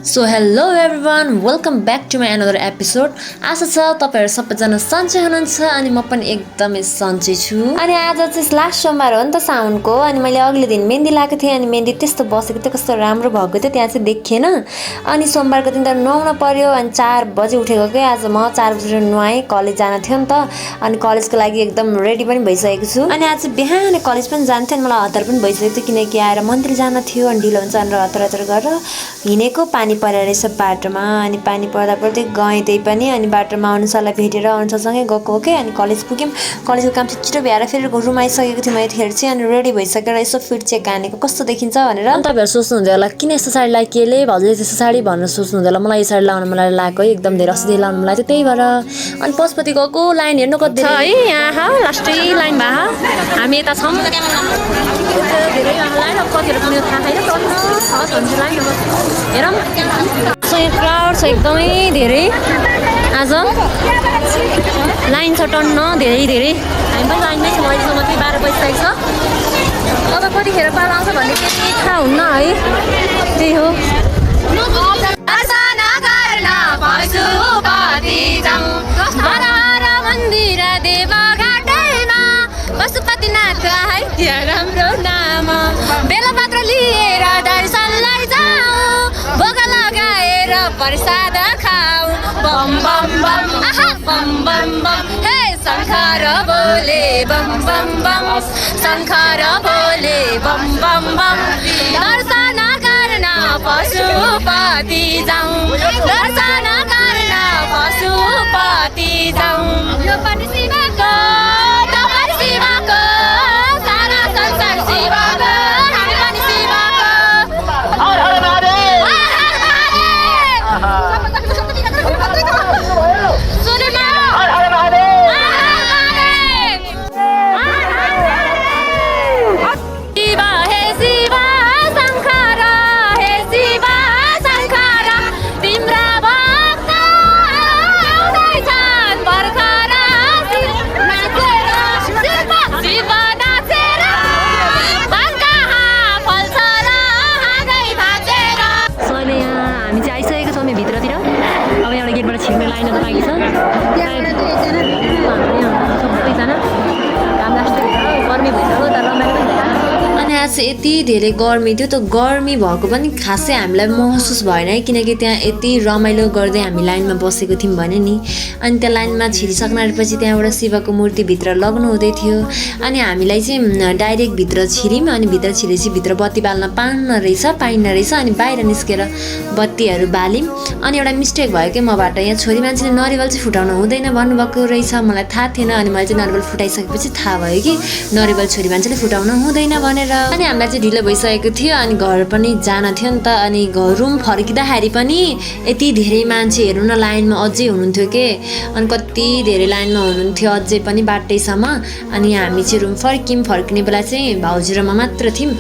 So hello everyone welcome back to my another episode. आशा छ तपाईँहरू सबैजना सन्चै हुनुहुन्छ अनि म पनि एकदमै सन्चै छु। अनि आज चाहिँ लास्ट सोमबार हो नि त साउनको। अनि मैले अघिल्लो दिन मेहन्दी लगाएको थिएँ अनि मेहन्दी त्यस्तो बसेको थियो, कस्तो राम्रो भएको थियो, त्यहाँ चाहिँ देखिएन। अनि सोमबारको दिन त नुहाउन पर्यो अनि 4 बजे उठेको के आज म 4 बजे नुहाएँ, कलेज जान थियो नि त। अनि कलेजको लागि एकदम रेडी पनि भइसकेको छु। अनि आज बिहान कलेज पनि जानु थियो अनि मलाई हतार पनि भइसकेको थियो किनकि आएर मन्दिर जान थियो अनि ढिलो हुन्छ भनेर हतार हतार गरेर हिँडेको। पानी परेर रहेछ बाटोमा अनि पानी पर्दा पर्दै गएँ त्यही पनि। अनि बाटोमा अनुसारलाई भेटेर अनुसारसँगै गएको के अनि कलेज पुग्यौँ। कलेजको काम चाहिँ छिटो भ्याएर फेरि रुम आइसकेको थियो मैले त्यतिखेर चाहिँ। अनि रेडी भइसकेर यसो फिट चेक हानेको कस्तो देखिन्छ भनेर। अनि तपाईँहरू सोच्नुहुँदै होला किन यस्तो साडी लगाए केले भाउजूले त्यस्तो साडी भनेर सोच्नुहुँदै होला। मलाई यो साडी लगाउन मलाई लगाएको एकदम धेरै असिधै लाउनु मलाई थियो त्यही भएर। अनि पशुपति गएको लाइन हेर्नु कति छ है यहाँ लास्टै लाइन भए हामी यता छौँ धेरै लाइन अब कतिहरू पनि थाहा छैन लाइन हेरौँ। सो यहाँ क्राउड छ एकदमै धेरै आज लाइन छ टन्न धेरै धेरै। हामी पनि लाइनमै छौँ अहिलेसम्म चाहिँ 12 बजिसकेको छ। अब कतिखेर पाल आउँछ भन्ने केही थाहा हुन्न है, त्यही हो। पशुपतिनाथ है त्यो राम्रो नाम बेलपत्र लिएर दर्शनलाई जाऊ, भोग लगाएर प्रसाद खाऊ। बम बम बम आहा बम बम बम हे शङ्कर बोले बम बम बम शङ्कर बोले बम बम बम। दर्शन गर्न पशुपति जाऊ, दर्शन गर्न पशुपति जाऊ। यो पनि शिवको यति धेरै गर्मी थियो। त गर्मी भएको पनि खासै हामीलाई महसुस भएन है किनकि त्यहाँ यति रमाइलो गर्दै हामी लाइनमा बसेको थियौँ भने नि। अनि त्यहाँ लाइनमा छिरिसक्नपछि त्यहाँबाट शिवको मूर्तिभित्र लग्नु हुँदै थियो। अनि हामीलाई चाहिँ डाइरेक्ट भित्र छिर्यौँ अनि भित्र छिरेपछि भित्र बत्ती बाल्न पाइन्न रहेछ। अनि बाहिर निस्केर बत्तीहरू बाल्यौँ। अनि एउटा मिस्टेक भयो कि मबाट, यहाँ छोरी मान्छेले नरिवल चाहिँ फुटाउन हुँदैन भन्नुभएको रहेछ, मलाई थाहा थिएन। अनि मैले चाहिँ नरिवल फुटाइसकेपछि थाहा भयो कि नरिवल छोरी मान्छेले फुटाउन हुँदैन भनेर। अनि हामीलाई चाहिँ ढिलो भइसकेको थियो अनि घर पनि जान थियो नि त। अनि रुम फर्किँदाखेरि पनि यति धेरै मान्छेहरू न लाइनमा अझै हुनुहुन्थ्यो के। अनि कति धेरै लाइनमा हुनुहुन्थ्यो अझै पनि बाटैसम्म। अनि हामी चाहिँ रुम फर्किने बेला चाहिँ भाउजू र म मात्र थियौँ।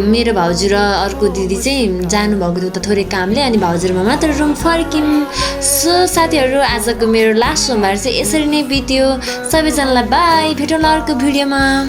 मेरो भाउजू र अर्को दिदी चाहिँ जानुभएको थियो त थोरै कामले। अनि भाउजू र म मात्र रुम फर्क्यौँ। सो साथीहरू आजको मेरो लास्ट सोमबार चाहिँ यसरी नै बित्यो। सबैजनालाई बाई, भेटौँला अर्को भिडियोमा।